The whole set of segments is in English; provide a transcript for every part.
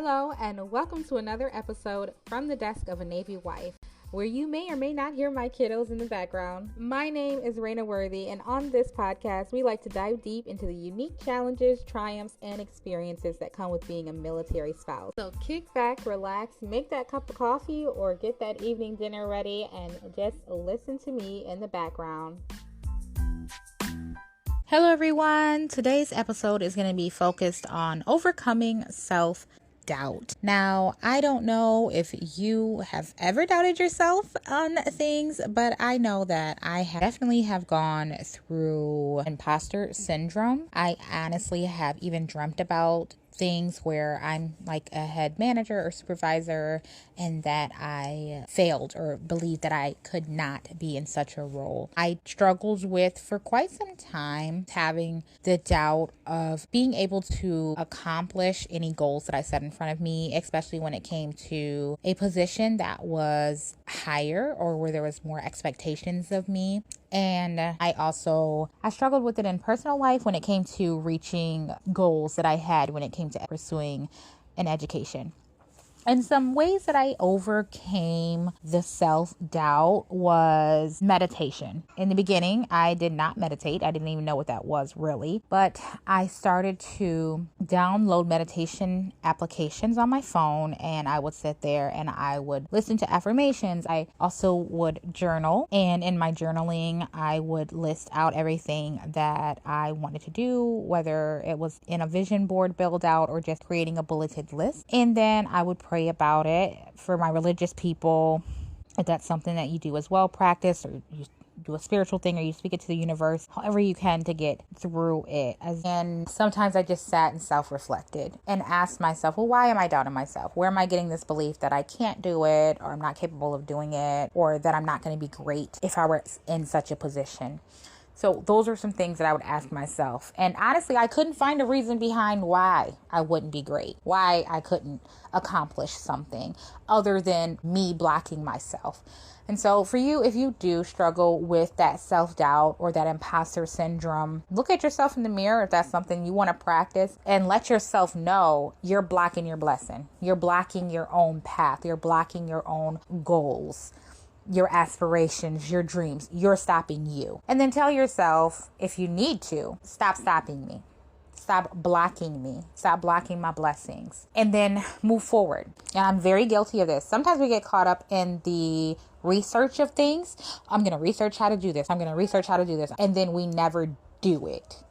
Hello, and welcome to another episode from the desk of a Navy wife, where you may or may not hear my kiddos in the background. My name is Raina Worthy, and on this podcast, we like to dive deep into the unique challenges, triumphs, and experiences that come with being a military spouse. So kick back, relax, make that cup of coffee, or get that evening dinner ready, and just listen to me in the background. Hello, everyone. Today's episode is going to be focused on overcoming self-doubt. Now, I don't know if you have ever doubted yourself on things, but I know that I definitely have gone through imposter syndrome. I honestly have even dreamt about things where I'm like a head manager or supervisor and that I failed or believed that I could not be in such a role. I struggled with for quite some time having the doubt of being able to accomplish any goals that I set in front of me, especially when it came to a position that was higher or where there was more expectations of me. And I struggled with it in personal life when it came to reaching goals that I had when it came to pursuing an education. And some ways that I overcame the self-doubt was meditation. In the beginning, I did not meditate. I didn't even know what that was really. But I started to download meditation applications on my phone, and I would sit there and I would listen to affirmations. I also would journal, and in my journaling, I would list out everything that I wanted to do, whether it was in a vision board build out or just creating a bulleted list. And then I would pray about it. For my religious people, if that's something that you do as well, practice, or you do a spiritual thing, or you speak it to the universe, however you can to get through it. And sometimes I just sat and self-reflected and asked myself, well, why am I doubting myself? Where am I getting this belief that I can't do it, or I'm not capable of doing it, or that I'm not going to be great if I were in such a position? So those are some things that I would ask myself. And honestly, I couldn't find a reason behind why I wouldn't be great, why I couldn't accomplish something other than me blocking myself. And so for you, if you do struggle with that self-doubt or that imposter syndrome, look at yourself in the mirror if that's something you want to practice, and let yourself know you're blocking your blessing. You're blocking your own path. You're blocking your own goals, your aspirations, your dreams. You're stopping you. And then tell yourself, if you need to, stop stopping me. Stop blocking me. Stop blocking my blessings. And then move forward. And I'm very guilty of this. Sometimes we get caught up in the research of things. I'm going to research how to do this. I'm going to research how to do this. And then we never do it.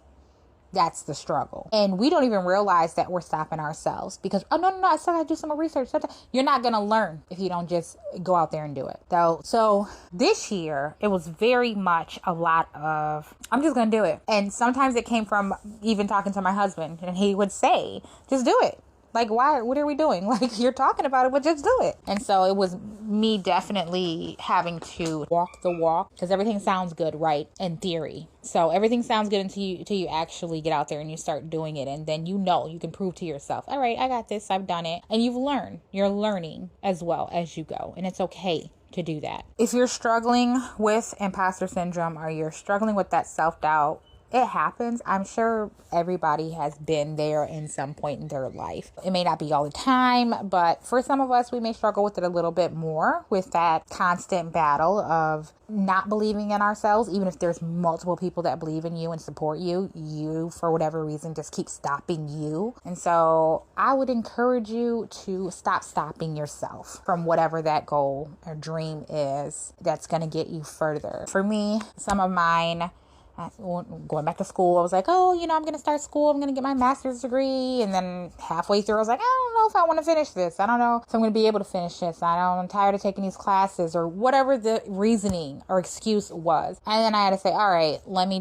That's the struggle. And we don't even realize that we're stopping ourselves because, oh, no, I still got to do some more research. You're not going to learn if you don't just go out there and do it. So this year, it was very much a lot of, I'm just going to do it. And sometimes it came from even talking to my husband, and he would say, just do it. Like, why? What are we doing? Like, you're talking about it, but just do it. And so it was me definitely having to walk the walk, because everything sounds good, right? In theory. So everything sounds good until you actually get out there and you start doing it. And then you can prove to yourself, all right, I got this, I've done it. And you've learned. You're learning as well as you go. And it's okay to do that. If you're struggling with imposter syndrome, or you're struggling with that self-doubt, it happens. I'm sure everybody has been there in some point in their life. It may not be all the time, but for some of us, we may struggle with it a little bit more, with that constant battle of not believing in ourselves. Even if there's multiple people that believe in you and support you, for whatever reason, just keep stopping you. And so I would encourage you to stop stopping yourself from whatever that goal or dream is that's going to get you further. For me, some of mine, going back to school, I was like, I'm going to start school. I'm going to get my master's degree. And then halfway through, I was like, I don't know if I want to finish this. I don't know if I'm going to be able to finish this. I'm tired of taking these classes, or whatever the reasoning or excuse was. And then I had to say, all right, let me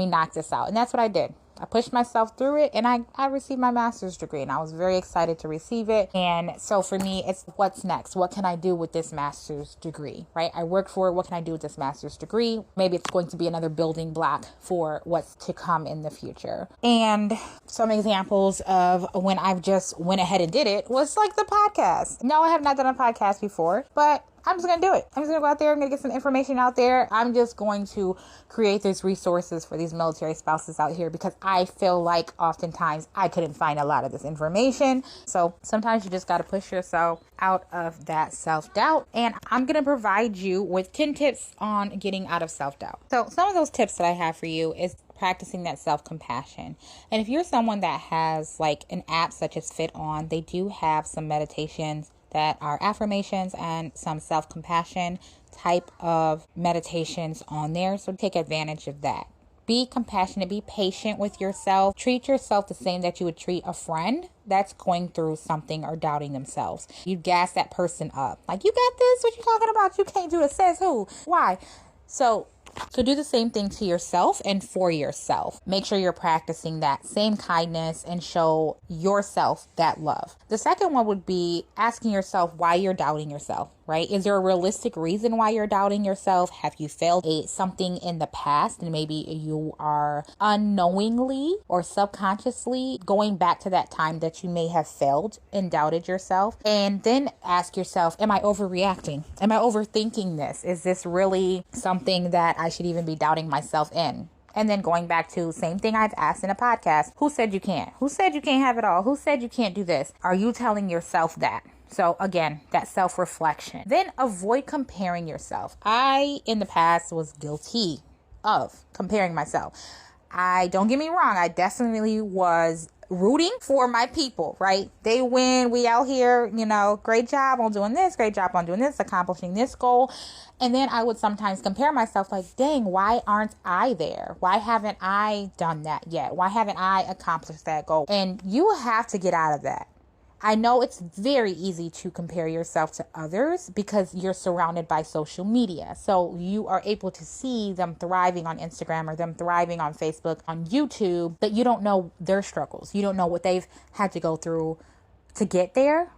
knock this out. And that's what I did. I pushed myself through it, and I received my master's degree, and I was very excited to receive it. And so for me, it's what's next? What can I do with this master's degree, right? I worked for it. What can I do with this master's degree? Maybe it's going to be another building block for what's to come in the future. And some examples of when I've just went ahead and did it was like the podcast. No, I have not done a podcast before, but I'm just going to do it. I'm just going to go out there. I'm going to get some information out there. I'm just going to create these resources for these military spouses out here because I feel like oftentimes I couldn't find a lot of this information. So sometimes you just got to push yourself out of that self-doubt. And I'm going to provide you with 10 tips on getting out of self-doubt. So some of those tips that I have for you is practicing that self-compassion. And if you're someone that has like an app such as Fit On, they do have some meditations that are affirmations and some self-compassion type of meditations on there. So take advantage of that. Be compassionate, be patient with yourself. Treat yourself the same that you would treat a friend that's going through something or doubting themselves. You gas that person up. Like, you got this? What you talking about? You can't do it. Says who? Why? So do the same thing to yourself and for yourself. Make sure you're practicing that same kindness and show yourself that love. The second one would be asking yourself why you're doubting yourself, right? Is there a realistic reason why you're doubting yourself? Have you failed at something in the past and maybe you are unknowingly or subconsciously going back to that time that you may have failed and doubted yourself? And then ask yourself, am I overreacting? Am I overthinking this? Is this really something that I should even be doubting myself in? And then going back to same thing I've asked in a podcast. Who said you can't? Who said you can't have it all? Who said you can't do this? Are you telling yourself that? So again, that self-reflection. Then avoid comparing yourself. I, in the past, was guilty of comparing myself. Don't get me wrong. I definitely was rooting for my people, right? They win. We out here, great job on doing this, great job on doing this, accomplishing this goal. And then I would sometimes compare myself like, dang, why aren't I there? Why haven't I done that yet? Why haven't I accomplished that goal? And you have to get out of that. I know it's very easy to compare yourself to others because you're surrounded by social media. So you are able to see them thriving on Instagram or them thriving on Facebook, on YouTube, but you don't know their struggles. You don't know what they've had to go through to get there.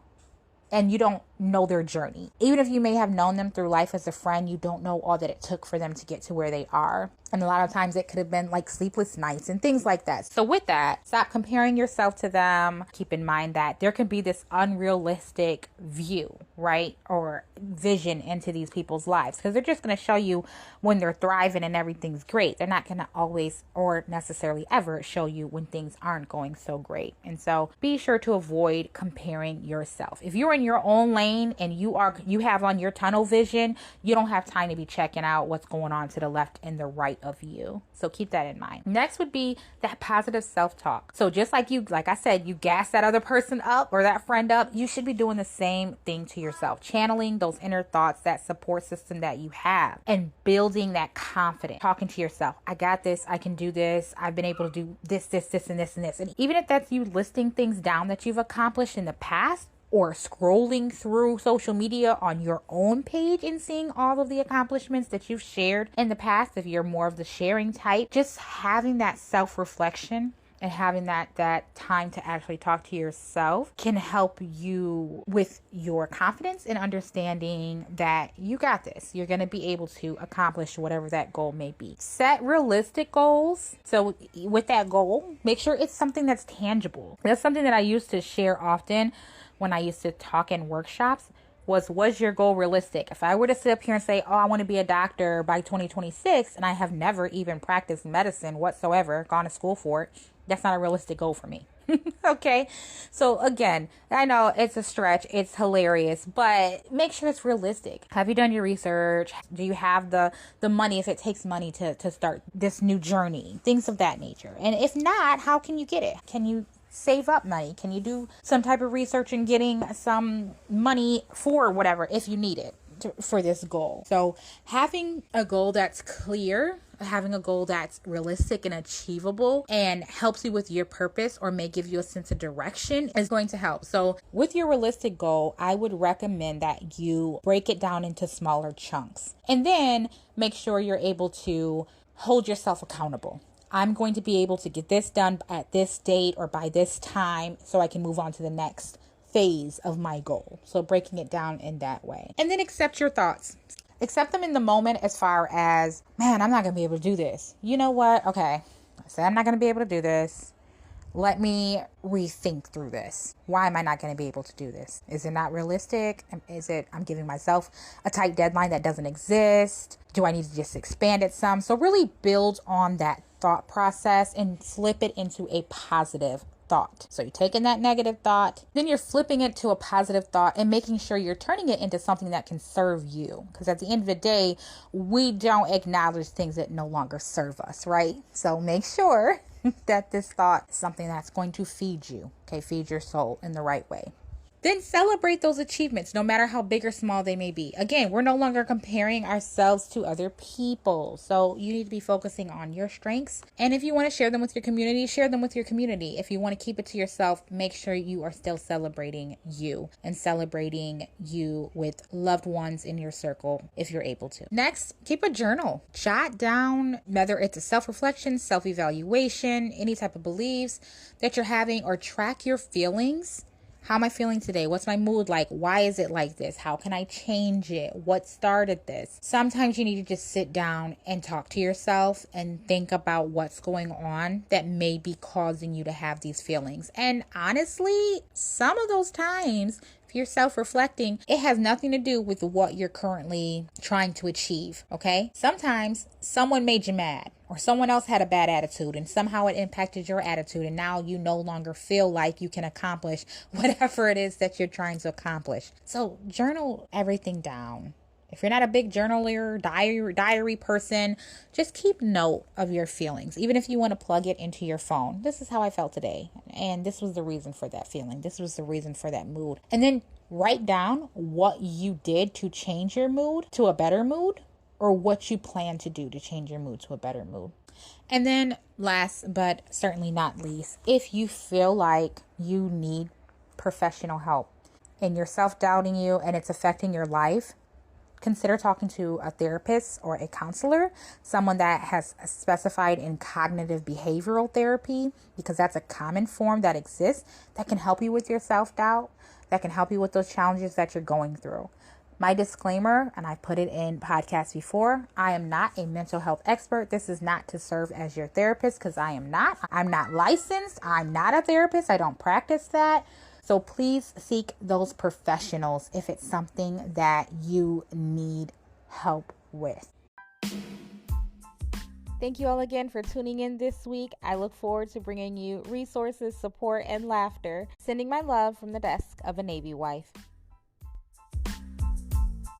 And you don't know their journey. Even if you may have known them through life as a friend, you don't know all that it took for them to get to where they are. And a lot of times it could have been like sleepless nights and things like that. So with that, stop comparing yourself to them. Keep in mind that there can be this unrealistic view, right? Or vision into these people's lives because they're just going to show you when they're thriving and everything's great. They're not going to always or necessarily ever show you when things aren't going so great. And so be sure to avoid comparing yourself. If you're in your own lane and you have on your tunnel vision, you don't have time to be checking out what's going on to the left and the right of you. So keep that in mind. Next would be that positive self-talk. So just like I said, you gas that other person up or that friend up, you should be doing the same thing to yourself, channeling those inner thoughts, that support system that you have and building that confidence, talking to yourself. I got this. I can do this. I've been able to do this, and this, and this. And even if that's you listing things down that you've accomplished in the past, or scrolling through social media on your own page and seeing all of the accomplishments that you've shared in the past, if you're more of the sharing type, just having that self-reflection and having that time to actually talk to yourself can help you with your confidence and understanding that you got this. You're going to be able to accomplish whatever that goal may be. Set realistic goals. So with that goal, make sure it's something that's tangible. That's something that I used to share often when I used to talk in workshops was your goal realistic? If I were to sit up here and say, oh, I want to be a doctor by 2026, and I have never even practiced medicine whatsoever, gone to school for it, that's not a realistic goal for me. Okay. So again, I know it's a stretch. It's hilarious, but make sure it's realistic. Have you done your research? Do you have the money if it takes money to start this new journey? Things of that nature. And if not, how can you get it? Can you save up money? Can you do some type of research in getting some money for whatever if you need it for this goal? So having a goal that's clear, having a goal that's realistic and achievable and helps you with your purpose or may give you a sense of direction is going to help. So with your realistic goal, I would recommend that you break it down into smaller chunks and then make sure you're able to hold yourself accountable. I'm going to be able to get this done at this date or by this time so I can move on to the next phase of my goal. So breaking it down in that way. And then accept your thoughts. Accept them in the moment as far as, man, I'm not going to be able to do this. You know what? Okay. I said I'm not going to be able to do this. let me rethink through this. Why am I not going to be able to do this? Is it not realistic? Is it I'm giving myself a tight deadline that doesn't exist? Do I need to just expand it some? So really build on that thought process and flip it into a positive thought. So you're taking that negative thought, then you're flipping it to a positive thought and making sure you're turning it into something that can serve you. Because at the end of the day, we don't acknowledge things that no longer serve us, right? So make sure that this thought is something that's going to feed you, okay? Feed your soul in the right way. Then celebrate those achievements, no matter how big or small they may be. Again, we're no longer comparing ourselves to other people. So you need to be focusing on your strengths. And if you want to share them with your community, share them with your community. If you want to keep it to yourself, make sure you are still celebrating you and celebrating you with loved ones in your circle if you're able to. Next, keep a journal. Jot down whether it's a self-reflection, self-evaluation, any type of beliefs that you're having, or track your feelings. How am I feeling today? What's my mood like? Why is it like this? How can I change it? What started this? Sometimes you need to just sit down and talk to yourself and think about what's going on that may be causing you to have these feelings. And honestly, some of those times, if you're self-reflecting, it has nothing to do with what you're currently trying to achieve, okay? Sometimes someone made you mad, or someone else had a bad attitude and somehow it impacted your attitude, and now you no longer feel like you can accomplish whatever it is that you're trying to accomplish. So journal everything down. If you're not a big journaler, diary person, just keep note of your feelings. Even if you want to plug it into your phone. This is how I felt today. And this was the reason for that feeling. This was the reason for that mood. And then write down what you did to change your mood to a better mood, or what you plan to do to change your mood to a better mood. And then last but certainly not least, if you feel like you need professional help and you're self-doubting you and it's affecting your life, consider talking to a therapist or a counselor, someone that has specified in cognitive behavioral therapy, because that's a common form that exists that can help you with your self-doubt, that can help you with those challenges that you're going through. My disclaimer, and I put it in podcasts before, I am not a mental health expert. This is not to serve as your therapist, because I am not. I'm not licensed. I'm not a therapist. I don't practice that. So please seek those professionals if it's something that you need help with. Thank you all again for tuning in this week. I look forward to bringing you resources, support, and laughter. Sending my love from the desk of a Navy wife.